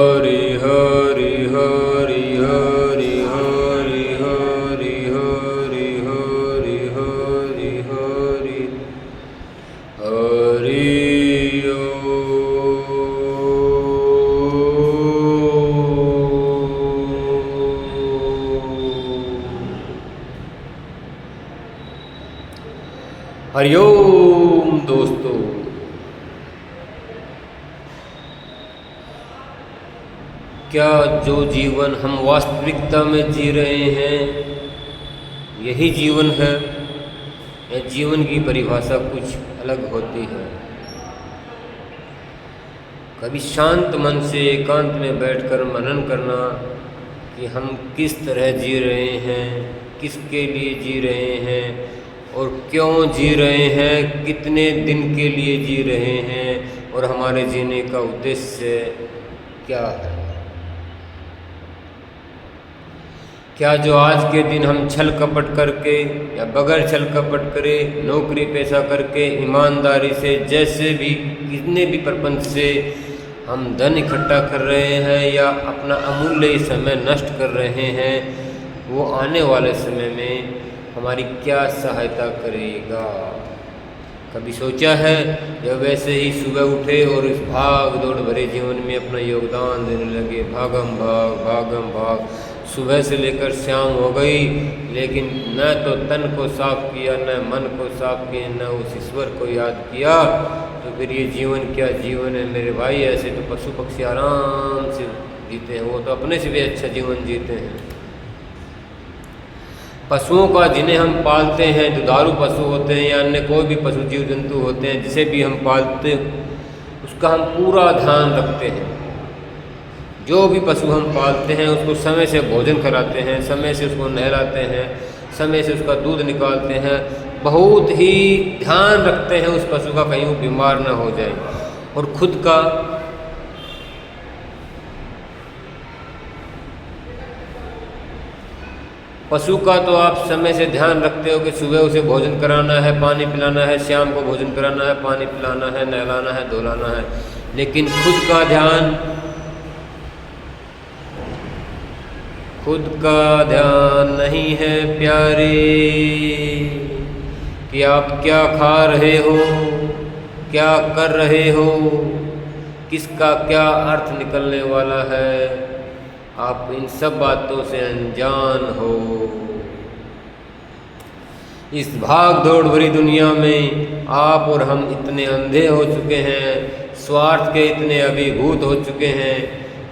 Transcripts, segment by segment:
हरि हरि हरि हरि हरि हरि हरि हरि हरि हरि हरि हरिओम दोस्तों, क्या जो जीवन हम वास्तविकता में जी रहे हैं यही जीवन है, या जीवन की परिभाषा कुछ अलग होती है? कभी शांत मन से एकांत में बैठकर मनन करना कि हम किस तरह जी रहे हैं, किसके लिए जी रहे हैं और क्यों जी रहे हैं, कितने दिन के लिए जी रहे हैं और हमारे जीने का उद्देश्य क्या है। क्या जो आज के दिन हम छल कपट करके या बगैर छल कपट करे, नौकरी पैसा करके, ईमानदारी से, जैसे भी कितने भी प्रपंच से हम धन इकट्ठा कर रहे हैं या अपना अमूल्य समय नष्ट कर रहे हैं, वो आने वाले समय में हमारी क्या सहायता करेगा? कभी सोचा है? या वैसे ही सुबह उठे और इस भाग दौड़ भरे जीवन में अपना योगदान देने लगे, भागम भाग सुबह से लेकर शाम हो गई, लेकिन न तो तन को साफ किया, न मन को साफ किया, न उस ईश्वर को याद किया, तो फिर ये जीवन क्या जीवन है मेरे भाई? ऐसे तो पशु पक्षी आराम से जीते हैं, वो तो अपने से भी अच्छा जीवन जीते हैं। पशुओं का जिन्हें हम पालते हैं, दुधारू पशु होते हैं या अन्य कोई भी पशु जीव जंतु होते हैं जिसे भी हम पालते, उसका हम पूरा ध्यान रखते हैं। जो भी पशु हम पालते हैं उसको समय से भोजन कराते हैं, समय से उसको नहलाते हैं, समय से उसका दूध निकालते हैं, बहुत ही ध्यान रखते हैं उस पशु का कहीं वो बीमार ना हो जाए। और खुद का पशु का तो आप समय से ध्यान रखते हो कि सुबह उसे भोजन कराना है, पानी पिलाना है, शाम को भोजन कराना है, पानी पिलाना है, नहलाना है, धुलाना है, लेकिन खुद का ध्यान नहीं है प्यारे कि आप क्या खा रहे हो, क्या कर रहे हो, किसका क्या अर्थ निकलने वाला है। आप इन सब बातों से अनजान हो। इस भाग दौड़ भरी दुनिया में आप और हम इतने अंधे हो चुके हैं, स्वार्थ के इतने अभिभूत हो चुके हैं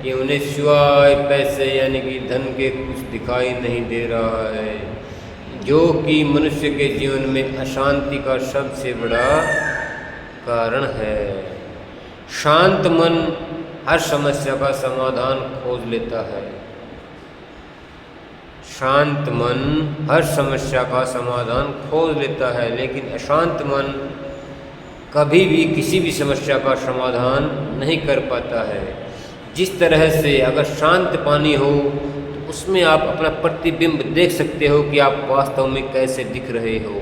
कि उन्हें सिवाय पैसे यानी कि धन के कुछ दिखाई नहीं दे रहा है, जो कि मनुष्य के जीवन में अशांति का सबसे बड़ा कारण है। शांत मन हर समस्या का समाधान खोज लेता है। शांत मन हर समस्या का समाधान खोज लेता है, लेकिन अशांत मन कभी भी किसी भी समस्या का समाधान नहीं कर पाता है। जिस तरह से अगर शांत पानी हो तो उसमें आप अपना प्रतिबिंब देख सकते हो कि आप वास्तव में कैसे दिख रहे हो,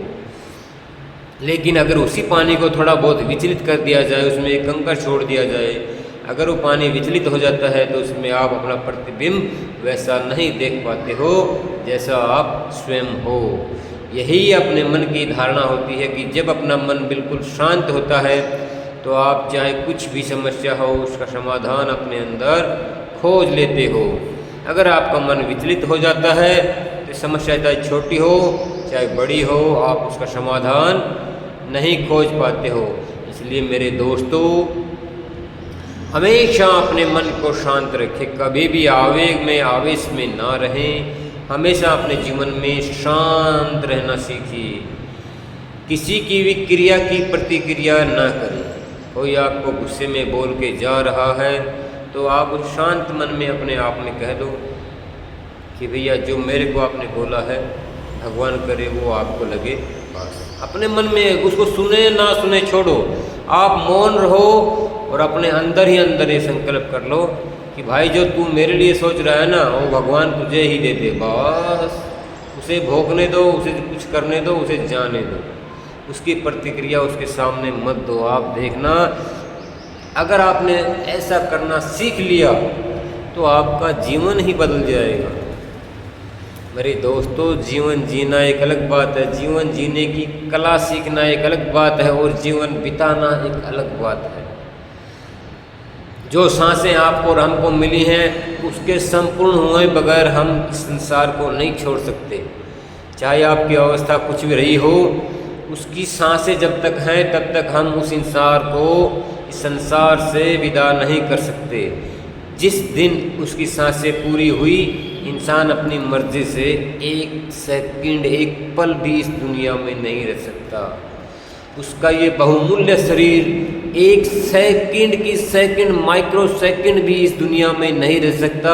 लेकिन अगर उसी पानी को थोड़ा बहुत विचलित कर दिया जाए, उसमें एक कंकड़ छोड़ दिया जाए, अगर वो पानी विचलित हो जाता है तो उसमें आप अपना प्रतिबिंब वैसा नहीं देख पाते हो जैसा आप स्वयं हो। यही अपने मन की धारणा होती है कि जब अपना मन बिल्कुल शांत होता है तो आप चाहे कुछ भी समस्या हो उसका समाधान अपने अंदर खोज लेते हो। अगर आपका मन विचलित हो जाता है तो समस्या चाहे छोटी हो चाहे बड़ी हो, आप उसका समाधान नहीं खोज पाते हो। इसलिए मेरे दोस्तों, हमेशा अपने मन को शांत रखें, कभी भी आवेग में आवेश में ना रहें। हमेशा अपने जीवन में शांत रहना सीखिए। किसी की भी क्रिया की प्रतिक्रिया ना करें। कोई आपको गुस्से में बोल के जा रहा है तो आप उस शांत मन में अपने आप में कह दो कि भैया जो मेरे को आपने बोला है भगवान करे वो आपको लगे। बस अपने मन में उसको सुने ना सुने छोड़ो, आप मौन रहो और अपने अंदर ही अंदर ये संकल्प कर लो कि भाई जो तू मेरे लिए सोच रहा है ना वो भगवान तुझे ही दे दे। बस उसे भोगने दो, उसे कुछ करने दो, उसे जाने दो, उसकी प्रतिक्रिया उसके सामने मत दो। आप देखना, अगर आपने ऐसा करना सीख लिया तो आपका जीवन ही बदल जाएगा। मेरे दोस्तों, जीवन जीना एक अलग बात है, जीवन जीने की कला सीखना एक अलग बात है और जीवन बिताना एक अलग बात है। जो सांसें आपको और हमको मिली हैं उसके संपूर्ण हुए बगैर हम संसार को नहीं छोड़ सकते। चाहे आपकी अवस्था कुछ भी रही हो, उसकी सांसें जब तक हैं तब तक हम उस इंसान को इस संसार से विदा नहीं कर सकते। जिस दिन उसकी सांसें पूरी हुई, इंसान अपनी मर्जी से एक सेकंड एक पल भी इस दुनिया में नहीं रह सकता। उसका ये बहुमूल्य शरीर एक सेकंड की सेकंड माइक्रो सेकंड भी इस दुनिया में नहीं रह सकता।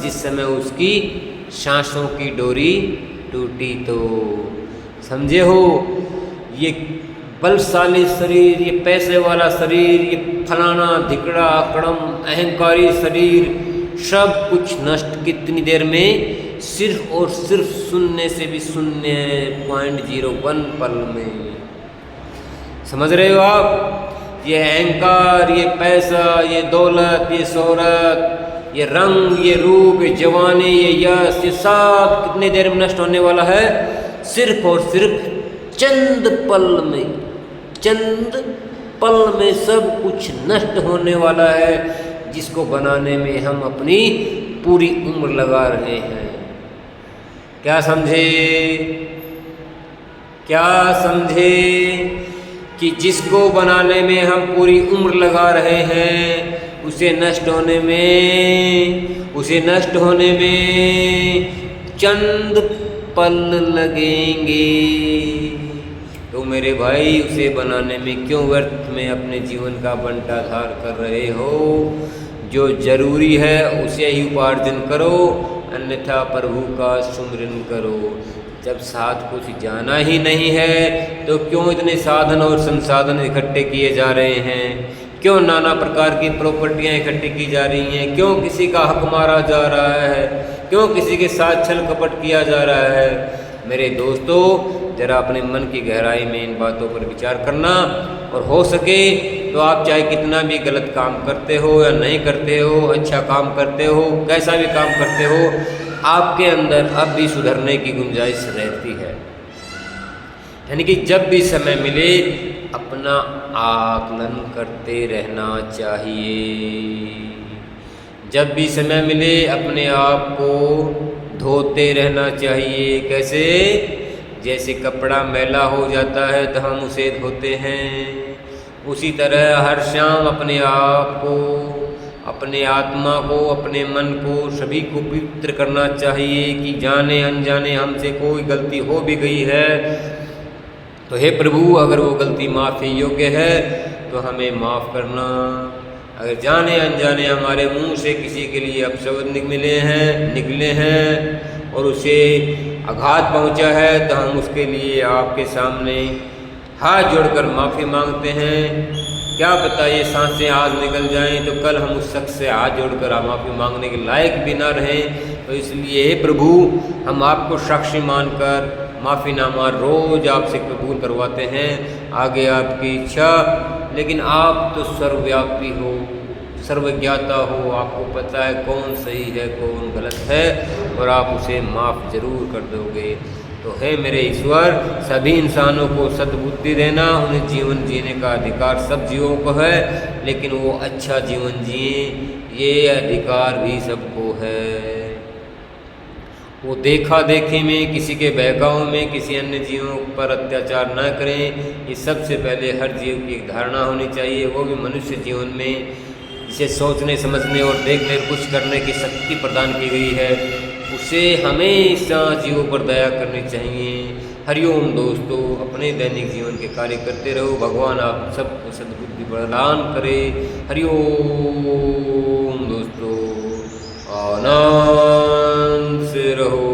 जिस समय उसकी सांसों की डोरी टूटी तो समझे हो, ये बलशाली शरीर, ये पैसे वाला शरीर, ये फलाना धिकड़ा अकड़म अहंकारी शरीर, सब कुछ नष्ट कितनी देर में, सिर्फ और सिर्फ शून्य से भी 0.01 पल में। समझ रहे हो आप? ये अहंकार, ये पैसा, ये दौलत, ये शोहरत, ये रंग, ये रूप, ये जवानी, ये यश, ये सब कितनी देर में नष्ट होने वाला है? सिर्फ और सिर्फ चंद पल में, चंद पल में सब कुछ नष्ट होने वाला है, जिसको बनाने में हम अपनी पूरी उम्र लगा रहे हैं। क्या समझे? क्या समझे कि जिसको बनाने में हम पूरी उम्र लगा रहे हैं उसे नष्ट होने में चंद पल लगेंगे। तो मेरे भाई, उसे बनाने में क्यों व्यर्थ में अपने जीवन का बंटाधार कर रहे हो? जो जरूरी है उसे ही उपार्जन करो, अन्यथा प्रभु का सुमिरन करो। जब साथ कुछ जाना ही नहीं है तो क्यों इतने साधन और संसाधन इकट्ठे किए जा रहे हैं? क्यों नाना प्रकार की प्रॉपर्टियां इकट्ठी की जा रही हैं? क्यों किसी का हक मारा जा रहा है? क्यों किसी के साथ छल कपट किया जा रहा है? मेरे दोस्तों, जरा अपने मन की गहराई में इन बातों पर विचार करना, और हो सके तो आप चाहे कितना भी गलत काम करते हो या नहीं करते हो, अच्छा काम करते हो, कैसा भी काम करते हो, आपके अंदर अब भी सुधरने की गुंजाइश रहती है। यानी कि जब भी समय मिले अपना आकलन करते रहना चाहिए। जब भी समय मिले अपने आप को धोते रहना चाहिए। कैसे? जैसे कपड़ा मैला हो जाता है तो हम उसे धोते हैं, उसी तरह हर शाम अपने आप को, अपने आत्मा को, अपने मन को, सभी को पवित्र करना चाहिए कि जाने अनजाने हमसे कोई गलती हो भी गई है तो हे प्रभु, अगर वो गलती माफ़ी योग्य है तो हमें माफ़ करना। अगर जाने अनजाने हमारे मुंह से किसी के लिए अपशब्द निकले हैं और उसे आघात पहुंचा है तो हम उसके लिए आपके सामने हाथ जोड़कर माफ़ी मांगते हैं। क्या पता ये सांसें आज निकल जाएं तो कल हम उस शख्स से हाथ जोड़कर माफ़ी मांगने के लायक भी ना रहें। तो इसलिए हे प्रभु, हम आपको साक्षी मानकर माफ़ीनामा रोज़ आपसे कबूल करवाते हैं, आगे आपकी इच्छा। लेकिन आप तो सर्वव्यापी हो, सर्वज्ञाता हो, आपको पता है कौन सही है कौन गलत है, और आप उसे माफ़ ज़रूर कर दोगे। तो हे मेरे ईश्वर, सभी इंसानों को सद्बुद्धि देना, उन्हें जीवन जीने का अधिकार सब जीवों को है, लेकिन वो अच्छा जीवन जिए ये अधिकार भी सबको है। वो देखा देखी में, किसी के बहकाव में किसी अन्य जीवों पर अत्याचार न करें, ये सबसे पहले हर जीव की एक धारणा होनी चाहिए। वो भी मनुष्य जीवन में जिसे सोचने समझने और देखने और कुछ करने की शक्ति प्रदान की गई है, उसे हमेशा जीवों पर दया करनी चाहिए। हरिओम दोस्तों, अपने दैनिक जीवन के कार्य करते रहो। भगवान आप सबको सद्बुद्धि प्रदान करे। हरिओम दोस्तों, आनंद से रहो।